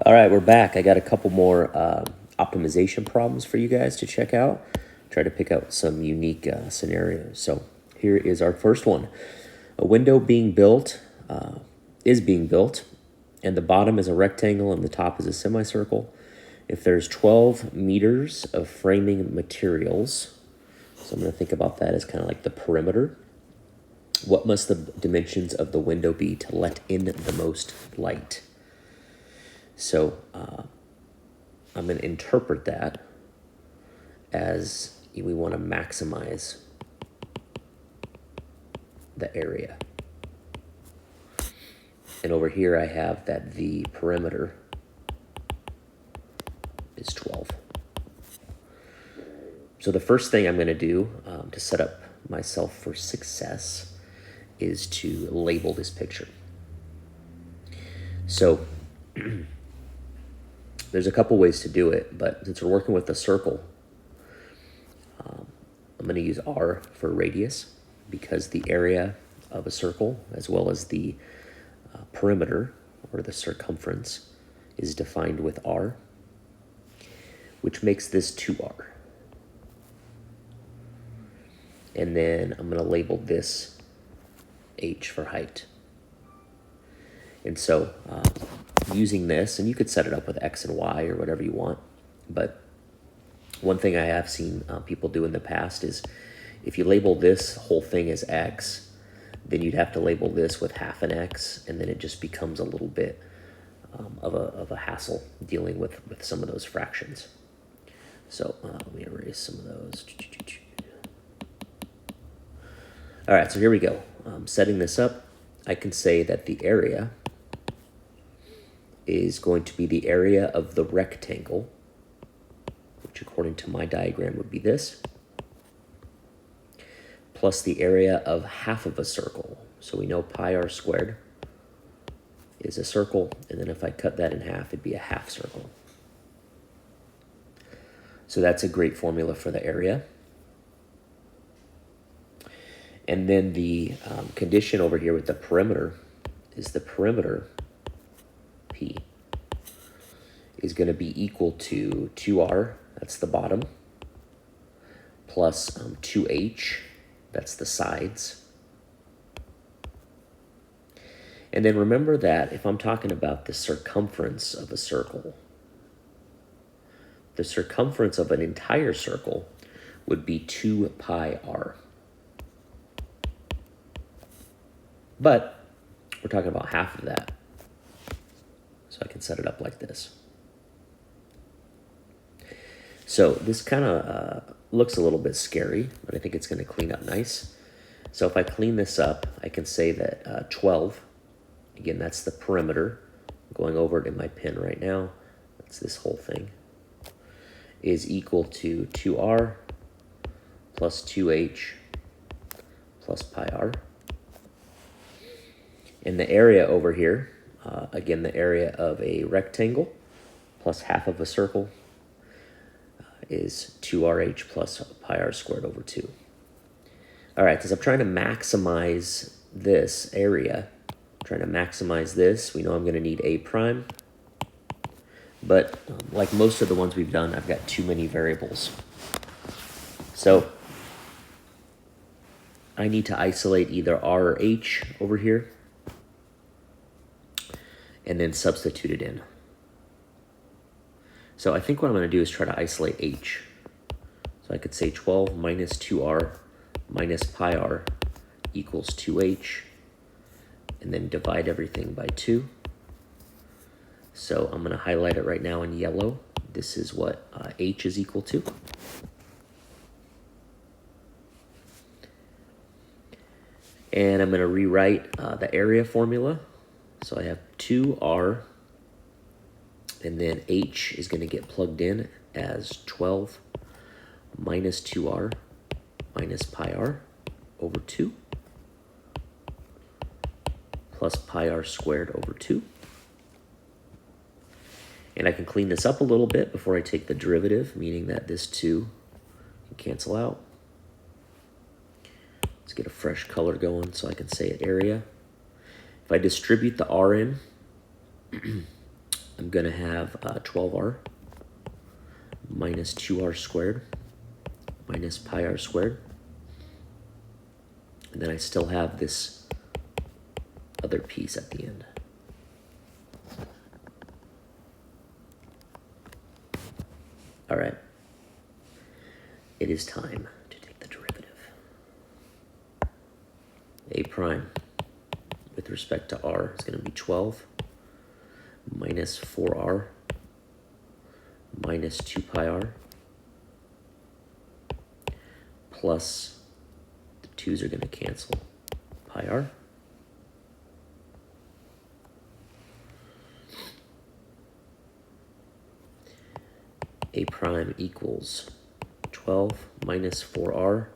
All right, we're back. I got a couple more optimization problems for you guys to check out. Try to pick out some unique scenarios. So here is our first one. A window is being built, and the bottom is a rectangle and the top is a semicircle. If there's 12 meters of framing materials, so I'm going to think about that as kind of like the perimeter. What must the dimensions of the window be to let in the most light? So I'm going to interpret that as we want to maximize the area. And over here I have that the perimeter is 12. So the first thing I'm going to do to set up myself for success is to label this picture. So there's a couple ways to do it, but since we're working with a circle, I'm going to use R for radius because the area of a circle, as well as the perimeter or the circumference, is defined with R, which makes this 2R. And then I'm going to label this H for height. And so using this, and you could set it up with X and Y or whatever you want, but one thing I have seen people do in the past is if you label this whole thing as X, then you'd have to label this with half an X, and then it just becomes a little bit of a hassle dealing with some of those fractions. So let me erase some of those. All right, so here we go. Setting this up, I can say that the area is going to be the area of the rectangle, which according to my diagram would be this, plus the area of half of a circle. So we know pi r squared is a circle, and then if I cut that in half, it'd be a half circle. So that's a great formula for the area. And then the condition over here with the perimeter is the perimeter, P, is going to be equal to 2R, that's the bottom, plus 2H, that's the sides. And then remember that if I'm talking about the circumference of a circle, the circumference of an entire circle would be 2 pi r. But we're talking about half of that. So I can set it up like this. So this kind of looks a little bit scary, but I think it's going to clean up nice. So if I clean this up, I can say that 12, again, that's the perimeter. I'm going over it in my pen right now. That's this whole thing, is equal to 2R plus 2H plus pi r. And the area over here, again, the area of a rectangle plus half of a circle is 2RH plus pi r squared over 2. All right, because I'm trying to maximize this area, trying to maximize this, we know I'm going to need A prime. But like most of the ones we've done, I've got too many variables. So I need to isolate either R or H over here and then substitute it in. So I think what I'm going to do is try to isolate H. So I could say 12 minus 2R minus pi r equals 2H, and then divide everything by 2. So I'm going to highlight it right now in yellow. This is what H is equal to. And I'm going to rewrite the area formula. So I have 2R, and then H is going to get plugged in as 12 minus 2R minus pi r over 2 plus pi r squared over 2. And I can clean this up a little bit before I take the derivative, meaning that this 2 can cancel out. Let's get a fresh color going so I can say area. If I distribute the R in, I'm I'm going to have 12r minus 2r squared minus pi r squared. And then I still have this other piece at the end. All right. It is time to take the derivative. A prime with respect to r is going to be 12 minus 4r minus 2 pi r plus the 2's are going to cancel, pi r. A prime equals 12 minus 4r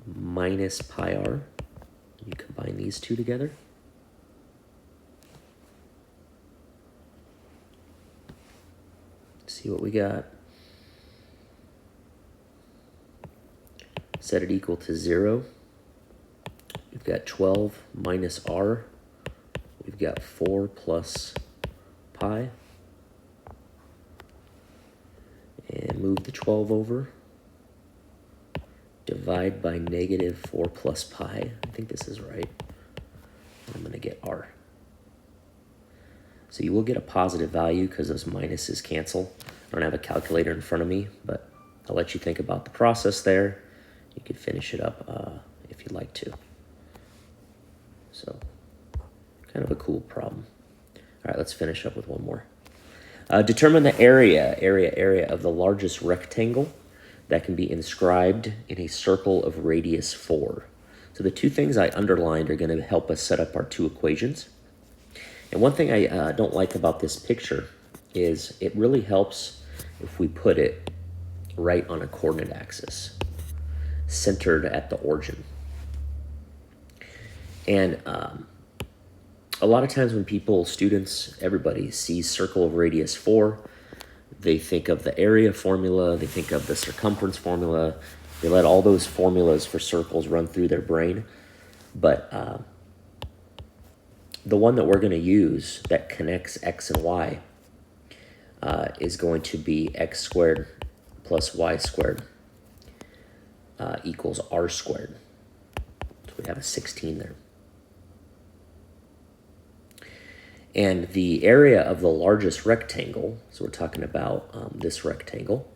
minus pi r. You combine these two together. See what we got. Set it equal to 0. We've got 12 minus r. We've got 4 plus pi. And move the 12 over. Divide by negative 4 plus pi. I think this is right. I'm going to get r. So you will get a positive value because those minuses cancel. I don't have a calculator in front of me, but I'll let you think about the process there. You can finish it up if you'd like to. So, kind of a cool problem. All right, let's finish up with one more. Determine the area of the largest rectangle that can be inscribed in a circle of radius 4. So the two things I underlined are going to help us set up our two equations. And one thing I don't like about this picture is it really helps if we put it right on a coordinate axis, centered at the origin. And a lot of times when people, students, everybody sees circle of radius 4, they think of the area formula, they think of the circumference formula, they let all those formulas for circles run through their brain. But the one that we're going to use that connects x and y is going to be x squared plus y squared equals r squared. So we have a 16 there. And the area of the largest rectangle, so we're talking about this rectangle.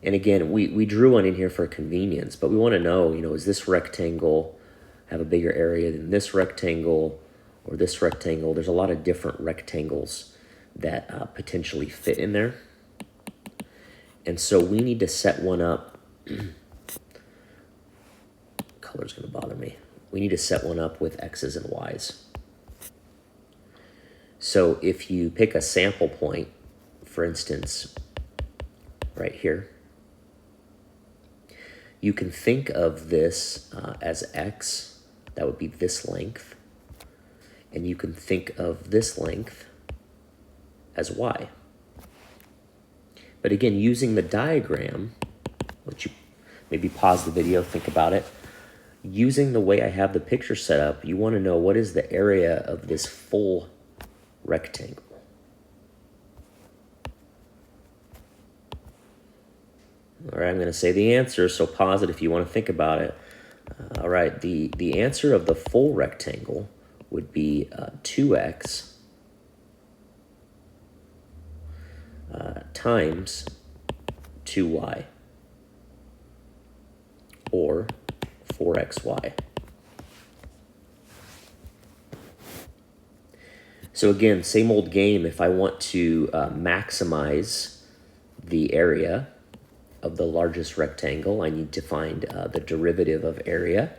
And again, we drew one in here for convenience, but we want to know, is this rectangle have a bigger area than this rectangle or this rectangle? There's a lot of different rectangles that potentially fit in there. And so we need to set one up. Color's going to bother me. We need to set one up with x's and y's. So if you pick a sample point, for instance, right here, you can think of this as x. That would be this length. And you can think of this length as y. But again, using the diagram, which you maybe pause the video, think about it. Using the way I have the picture set up, you want to know what is the area of this full rectangle. All right, I'm going to say the answer, so pause it if you want to think about it. All right, the answer of the full rectangle would be 2x times 2y, or 4xy. So again, same old game. If I want to maximize the area of the largest rectangle, I need to find the derivative of area.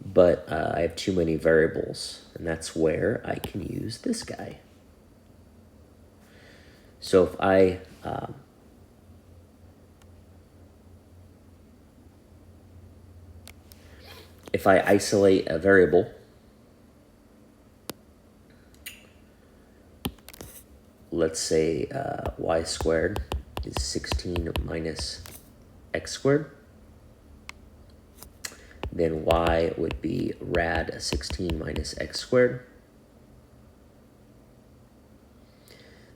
But I have too many variables, and that's where I can use this guy. So if I isolate a variable, let's say y squared is 16 minus x squared. Then y would be rad 16 minus x squared.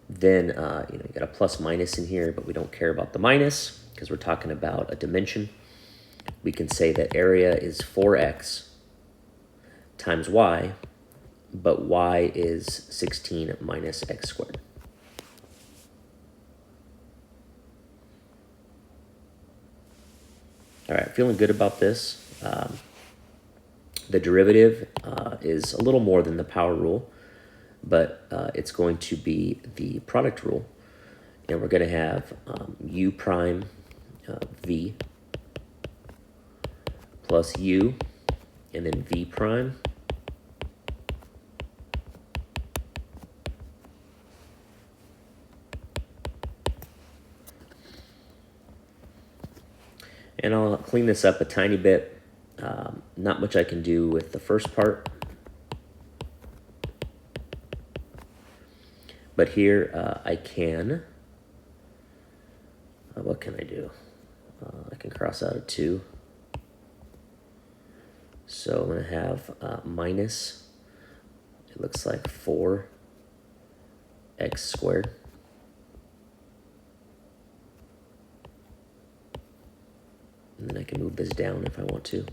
Then, you got a plus minus in here, but we don't care about the minus because we're talking about a dimension. We can say that area is 4x times y, but y is 16 minus x squared. All right, feeling good about this. The derivative is a little more than the power rule, but it's going to be the product rule. And we're going to have u prime v plus u, and then v prime and I'll clean this up a tiny bit. Not much I can do with the first part, but here I can, what can I do? I can cross out a 2. So I'm going to have minus, it looks like 4x squared. And then I can move this down if I want to.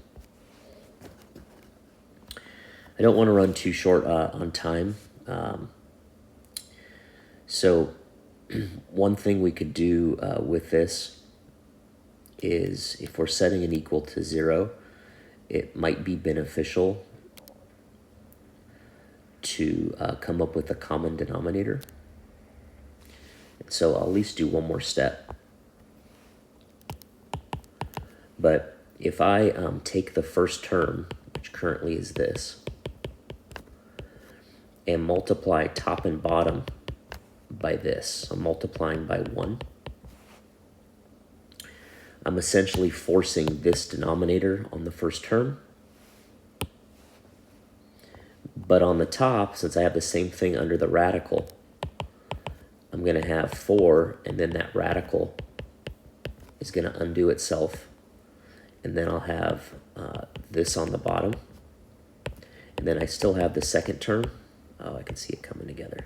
I don't want to run too short on time. So one thing we could do with this is if we're setting it equal to 0, it might be beneficial to come up with a common denominator. So I'll at least do one more step. But if I take the first term, which currently is this, and multiply top and bottom by this, I'm multiplying by 1, I'm essentially forcing this denominator on the first term. But on the top, since I have the same thing under the radical, I'm going to have 4, and then that radical is going to undo itself. And then I'll have this on the bottom. And then I still have the second term. Oh, I can see it coming together.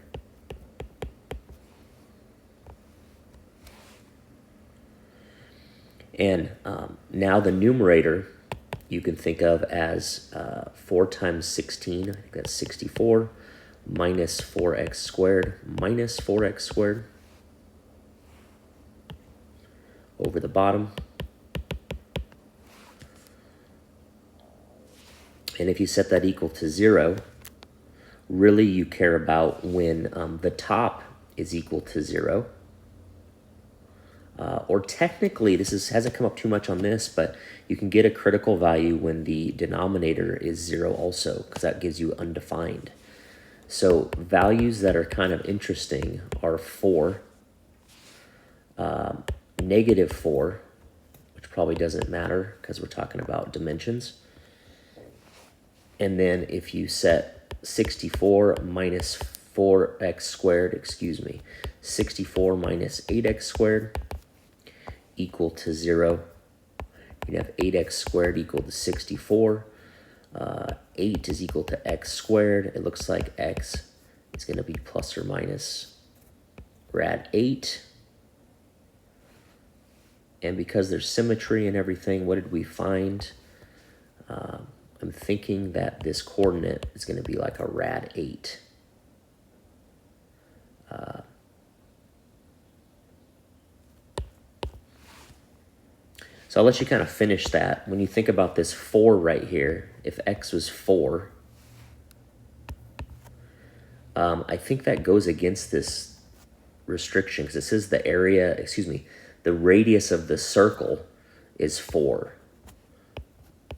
And now the numerator you can think of as 4 times 16, I think that's 64, minus 4x squared, minus 4x squared over the bottom. And if you set that equal to 0, really you care about when the top is equal to 0. Or technically, this hasn't come up too much on this, but you can get a critical value when the denominator is 0 also, because that gives you undefined. So values that are kind of interesting are 4, negative 4, which probably doesn't matter because we're talking about dimensions. And then if you set 64 minus 4x squared, 64 minus 8x squared equal to 0. You'd have 8x squared equal to 64. 8 is equal to x squared. It looks like x is going to be plus or minus rad 8. And because there's symmetry and everything, what did we find? I'm thinking that this coordinate is going to be like a rad 8. So I'll let you kind of finish that. When you think about this 4 right here, if x was 4, I think that goes against this restriction because it says the area, the radius of the circle is 4.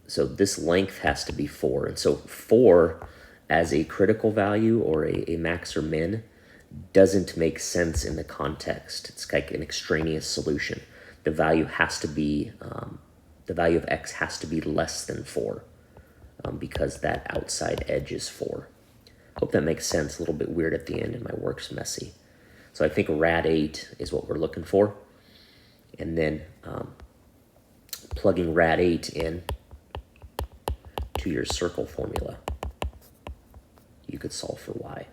So this length has to be 4. And so 4 as a critical value or a max or min doesn't make sense in the context. It's like an extraneous solution. The value has to be, the value of x has to be less than 4 because that outside edge is 4. Hope that makes sense. A little bit weird at the end and my work's messy. So I think rad 8 is what we're looking for. And then plugging rad 8 in to your circle formula, you could solve for y.